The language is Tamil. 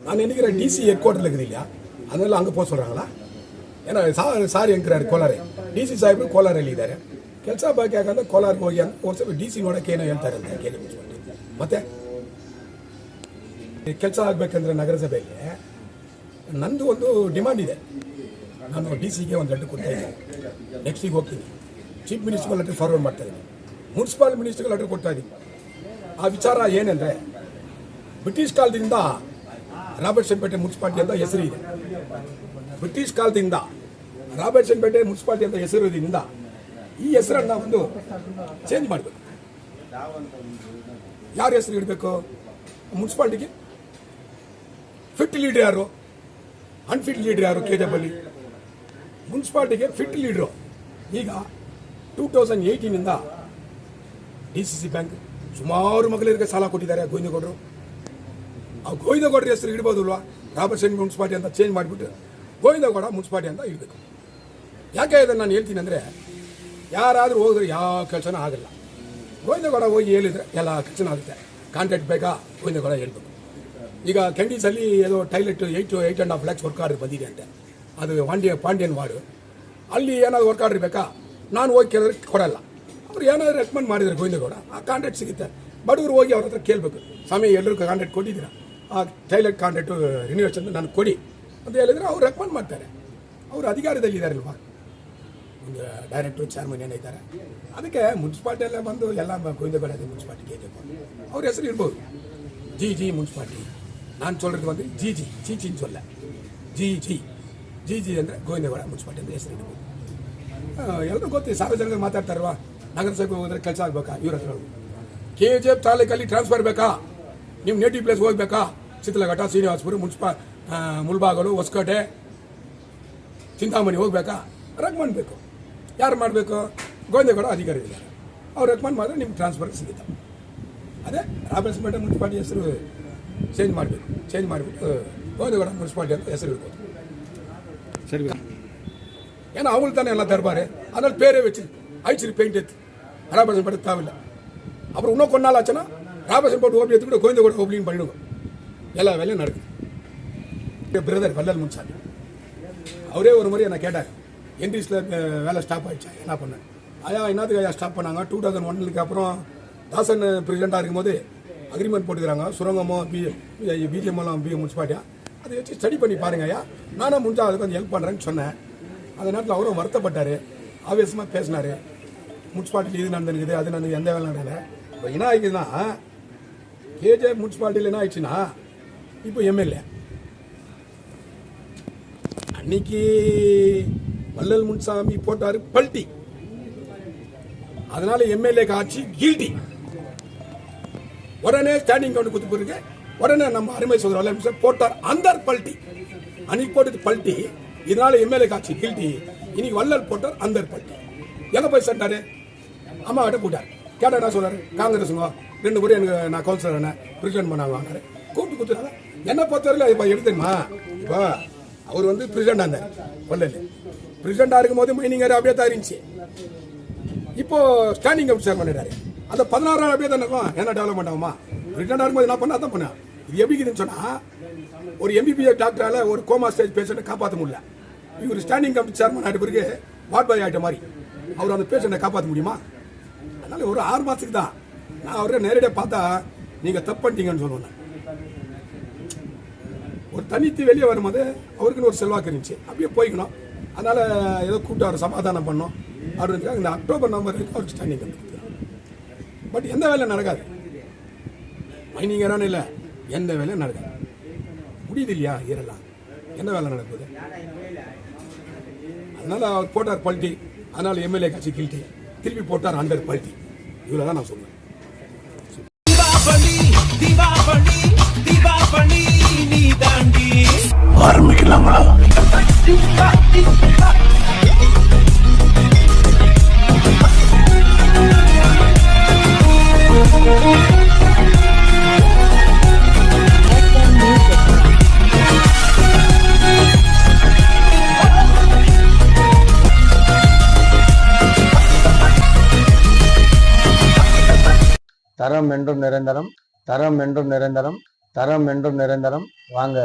நான் நினைக்கிறேன் டிசி ஹெட் குவார்ட்டர்ல இருக்குது இல்லையா, அதனால அங்கே போக சொல்கிறாங்களா? ஏன்னா ಸಾರಿ ಅಂಕರಾರೆ ಕೋಲಾರ ಡಿ ಸಿ ಸಾಹೇಬರು ಕೋಲಾರಲ್ಲಿ ಇದ್ದಾರೆ. ಕೆಲಸ ಬಾಕಿ ಆಗಂದ್ರೆ ಕೋಲಾರ್ಗೆ ಹೋಗಿ ಅಂತ ಒಂದು ಡಿ ಸಿ ನೋಡೋಕೆ ಏನೋ ಹೇಳ್ತಾರೆ ಅಂತ ಕೇಳಿ ಮುಚ್ಚಿಬಿಟ್ಟು ಮತ್ತೆ ಕೆಲಸ ಆಗಬೇಕಂದ್ರೆ ನಗರಸಭೆಗೆ ನಂದು ಒಂದು ಡಿಮಾಂಡ್ ಇದೆ. ನಾನು ಡಿ ಸಿಗೆ ಒಂದು ಲೆಟರ್ ಕೊಡ್ತಾ ಇದ್ದೀನಿ. ನೆಕ್ಸ್ಟ್ ವೀಕ್ ಹೋಗ್ತೀನಿ. ಚೀಫ್ ಮಿನಿಸ್ಟರ್ಗೆ ಲೆಟರ್ ಫಾರ್ವರ್ಡ್ ಮಾಡ್ತಾ ಇದ್ದೀನಿ. ಮುನ್ಸಿಪಲ್ ಮಿನಿಸ್ಟರ್ಗೆ ಲೆಟರ್ ಕೊಡ್ತಾ ಇದ್ದೀನಿ. ಆ ವಿಚಾರ ಏನಂದರೆ, ಬ್ರಿಟಿಷ್ ಕಾಲದಿಂದ ರಾಬರ್ಟ್ಸನ್ಪೇಟೆ ಮುನ್ಸಿಪಾಲಿಟಿ ಅಂತ ಹೆಸರು ಇದೆ. ಬ್ರಿಟಿಷ್ ಕಾಲದಿಂದ ರಾಬರ್ಟ್ಸನ್ಪೇಟೆ ಮುನ್ಸಿಪಾಲಿಟಿ ಅಂತ ಹೆಸರಿರೋದ್ರಿಂದ ಈ ಹೆಸರನ್ನು ಒಂದು ಚೇಂಜ್ ಮಾಡಬೇಕು. ಯಾರ ಹೆಸರು ಇಡಬೇಕು? ಮುನ್ಸಿಪಾಲಿಟಿಗೆ ಫಿಟ್ ಲೀಡರ್ ಯಾರು, ಅನ್ಫಿಟ್ ಲೀಡರ್ ಯಾರು? KJP ಮುನ್ಸಿಪಾಲಿಟಿಗೆ ಫಿಟ್ ಲೀಡ್ರು. ಈಗ 2018 DCC ಬ್ಯಾಂಕ್ ಸುಮಾರು ಮகளிರಿಗೆ ಸಾಲ ಕೊಟ್ಟಿದ್ದಾರೆ ಗೋವಿಂದಗೌಡರು. ಆ ಗೋವಿಂದಗೌಡರ ಹೆಸರು ಇಡ್ಬೋದಲ್ವಾ? ರಾಬರ್ಟ್ಸನ್ ಮುನ್ಸಿಪಾಲಿಟಿ ಅಂತ ಚೇಂಜ್ ಮಾಡಿಬಿಟ್ಟು ಗೋವಿಂದಗೌಡ ಮುನ್ಸಿಪಾಲಿಟಿ ಅಂತ ಇಡಬೇಕು. ಯಾಕೆ ಇದನ್ನು ನಾನು ಹೇಳ್ತೀನಿ ಅಂದರೆ, ಯಾರಾದರೂ ಹೋದ್ರೆ ಯಾವ ಕೆಲಸನೂ ಆಗಲ್ಲ. ಗೋವಿಂದಗೌಡ ಹೋಗಿ ಹೇಳಿದರೆ ಎಲ್ಲ ಕೆಲಸ ಆಗುತ್ತೆ. ಕಾಂಟ್ರಾಕ್ಟ್ ಬೇಕಾ? ಗೋವಿಂದಗೌಡ ಹೇಳ್ಬೇಕು. ಈಗ ಕೆಂಡೀಸಲ್ಲಿ ಏನೋ ಟಾಯ್ಲೆಟ್ 8.5 lakhs ವರ್ಕ್ ಆರ್ಡರ್ ಬಂದಿದೆ ಅಂತೆ. ಅದು ಪಾಂಡ್ಯನ್ ವಾರ್ಡು. ಅಲ್ಲಿ ಏನಾದ್ರು ವರ್ಕ್ ಆರ್ಡರ್ ಬೇಕಾ? ನಾನು ಹೋಗಿ ಕೇಳಿದ್ರೆ ಕೊಡಲ್ಲ. ಅವ್ರು ಏನಾದರೂ ರೆಕಮೆಂಡ್ ಮಾಡಿದರೆ ಗೋವಿಂದಗೌಡ ಆ ಕಾಂಟ್ರಾಕ್ಟ್ ಸಿಗುತ್ತೆ. ಬಡವರು ಹೋಗಿ ಅವ್ರ ಹತ್ರ ಕೇಳಬೇಕು, ಸ್ವಾಮಿ ಎಲ್ಲರೂ ಕಾಂಟ್ರಾಕ್ಟ್ ಕೊಟ್ಟಿದ್ದೀರಾ, ಆ ಟಾಯ್ಲೆಟ್ ಕಾಂಟ್ರಾಕ್ಟು ರಿನ್ಯೂವೇಷನ್ ನನಗೆ ಕೊಡಿ ಅಂತ ಹೇಳಿದರೆ ಅವ್ರು ರೆಕಮೆಂಡ್ ಮಾಡ್ತಾರೆ. ಅವರು ಅಧಿಕಾರದಲ್ಲಿ ಇದ್ದಾರಲ್ವಾ, ಒಂದು ಡೈರೆಕ್ಟ್ರು ಚೇರ್ಮನ್ ಏನಿದ್ದಾರೆ. ಅದಕ್ಕೆ ಮುನ್ಸಿಪಾಲ್ಟಿಯಲ್ಲೇ ಬಂದು ಎಲ್ಲ ಗೋವಿಂದಗೌಡ ಮುನ್ಸಿಪಾಲ್ಟಿ KJP ಅವ್ರ ಹೆಸರು ಇರ್ಬೋದು. G municipality. ನಾನು சொல்றது வந்து ஜின்னு சொல்ல ಜಿ ಅಂದರೆ ಗೋವಿಂದಗೌಡ ಮುನ್ಸಿಪಾಲ್ಟಿ ಅಂತ ಹೆಸರು ಇಡ್ಬೋದು. ಎಲ್ಲರೂ ಗೊತ್ತಿದೆ, ಸಾರ್ವಜನಿಕರು ಮಾತಾಡ್ತಾರಲ್ವಾ, ನಗರಸಭೆಗೆ ಹೋದರೆ ಕೆಲಸ ಆಗಬೇಕಾ? ಇವ್ರ ಹತ್ರ KJP ತಾಲೂಕಲ್ಲಿ ಟ್ರಾನ್ಸ್ಫರ್ ಬೇಕಾ? ನಿಮ್ಮ ನೇಟಿವ್ ಪ್ಲೇಸ್ ಹೋಗ್ಬೇಕಾ? ಚಿತ್ರಘಟ್ಟ, ಶ್ರೀನಿವಾಸಪುರ, ಮುಲ್ಬಾಗಲು, ಹೊಸಕೋಟೆ, ಚಿಂತಾಮಣಿ ಹೋಗ್ಬೇಕಾ? ರೆಕಮೆಂಡ್ ಬೇಕು. ಯಾರು ಮಾಡಬೇಕು? ಗೋವಿಂದಗೌಡ ಅಧಿಕಾರಿ ಇದ್ದಾರೆ. ಅವ್ರು ರೆಕಮೆಂಡ್ ಮಾಡಿದ್ರೆ ನಿಮ್ಗೆ ಟ್ರಾನ್ಸ್ಫರ್ ಸಿಗುತ್ತೆ. ಅದೇ ರಾಬರ್ಟ್ಸನ್ಪೇಟೆ ಮುನ್ಸಿಪಾಲ್ಟಿ ಹೆಸರು ಚೇಂಜ್ ಮಾಡಬೇಕು. ಚೇಂಜ್ ಮಾಡಿಬಿಟ್ಟು ಗೋವಿಂದಗೌಡ ಮುನ್ಸಿಪಾಲ್ಟಿ ಅಂತ ಹೆಸರು ಇಡ್ಬೋದು. சரி, ஏன்னா அவங்களுக்கு தானே எல்லாம் தருவார். அதனால் பேரே வச்சு அழிச்சிரு பெயிண்ட் எடுத்து ராபர்ட்சன்பேட்டை தேவையில்லை. அப்புறம் இன்னும் கொஞ்ச நாள் ஆச்சுன்னா ராபர்ட்சன்பேட்டை ஓபி எடுத்துக்கிட்டு கோவிந்தகோட ஓபனிங் பண்ணிடுவோம். எல்லா வேலையும் நடக்குது. பிரதர் வள்ளல் முன்சாமி அவரே ஒரு முறை என்ன கேட்டார், என்ட்ரிஸில் வேலை ஸ்டாப் ஆகிடுச்சா, என்ன பண்ணேன்? ஐயா என்னத்துக்கு ஐயா ஸ்டாப் பண்ணாங்க? 2001 அப்புறம் தாசன் பிரசிடெண்ட்டாக இருக்கும்போது அக்ரிமெண்ட் போட்டுக்கிறாங்க, சுரங்கமோ பிஜிஎம்எல்லாம் முன்சிபாலிட்டியா, அதை வச்சு ஸ்டடி பண்ணி பாருங்க ஐயா, நானும் முடிஞ்சா அதுக்கு வந்து ஹெல்ப் பண்ணுறேன்னு சொன்னேன். அந்த நேரத்தில் அவரும் வருத்தப்பட்டார், ஆவேசமாக பேசினார். முன்சிபாலிட்டியில் இது நடந்துருக்குது, அது நடந்து எந்த வேலை நடக்கல. இப்போ என்ன ஆகிக்குதுன்னா, KJP முன்சிபாலிட்டியில் என்ன ஆயிடுச்சுன்னா, இப்போ MLA அன்னைக்கு வள்ளல் முன்சாமி போட்டார் பல்ட்டி, அதனால MLA ஆட்சி கில்ட்டி. உடனே ஸ்டாண்டிங் கவுண்ட் கொடுத்து போயிருக்கு. உடனே நம்ம அருமை சகோதரர் போட்டார் அந்த பல்ட்டி. அன்னைக்கு போட்டது பல்ட்டி, இதனால MLA ஆட்சி கில்ட்டி. இன்னைக்கு வள்ளல் போட்டார் அந்த பல்ட்டி. எங்க போய் சொன்னாரு? அம்மா கிட்ட போட்டார். கேட்டா என்ன சொல்றாரு? காங்கிரஸுங்க 2 முறை எனக்கு நான் கவுன்சிலர் என்ன பிரசிடென்ட் பண்ணாங்க வாங்கினாரு. கூப்பிட்டு கொடுத்துருக்காங்க. என்ன பொறுத்தவரையில் இப்போ எடுத்துமா, இப்போ அவர் வந்து பிரசிடெண்டாக இருந்தார். வள்ளல் பிரசிடெண்டாக இருக்கும்போது மைனிங் அப்படியே தான் இருந்துச்சு. இப்போ ஸ்டாண்டிங் கவுண்ட் சேர் பண்ணிட்டாரு. அந்த 16 அப்படியே தான் இருக்கும். என்ன டெவலப்மெண்ட் ஆகுமா? பிரசிடெண்டாக இருக்கும்போது என்ன பண்ணா தான் பண்ணேன். இது எப்படிக்குதுன்னு சொன்னால், ஒரு MBBS டாக்டரால் ஒரு கோமா ஸ்டேஜ் பேஷண்ட்டை காப்பாற்ற முடியல. இவர் ஸ்டாண்டிங் கமிட்டி சேர்மன் ஆகிட்ட பிறகு வார்ட் பாய் ஆகிட்ட மாதிரி அவர் அந்த பேஷண்ட்டை காப்பாற்ற முடியுமா? அதனால ஒரு 6 மாதத்துக்கு தான். நான் அவரை நேரடியாக பார்த்தா நீங்கள் தப்பு பண்ணிட்டீங்கன்னு சொல்லுவேன். ஒரு தனித்து வெளியே வரும்போது அவருக்குன்னு ஒரு செல்வாக்கு இருந்துச்சு, அப்படியே போய்க்கணும். அதனால் ஏதோ கூப்பிட்டு அவர் சமாதானம் பண்ணோம். அவருக்கு இந்த அக்டோபர் நவம்பருக்கு அவருக்கு ஸ்டாண்டிங் கமிட்டி. பட் எந்த வேலை நடக்காது. மைனிங் ஏறான்னு இல்லை, எந்த வேலையும் நடக்காது. முடியுது இல்லையா? ஏறலாம், என்ன வேலை நடக்குது? அதனால அவர் போட்டார் பல்ட்டி, அதனால MLA கட்சி கில்ட்டி. திருப்பி போட்டார் அண்டர் பல்ட்டி. இவ்வளோ தான் நான் சொல்லுவேன். ஆரம்பிக்கலாங்களா? தரம் என்றும் நிரந்தரம், தரம் என்றும் நிரந்தரம், தரம் என்றும் நிரந்தரம். வாங்க.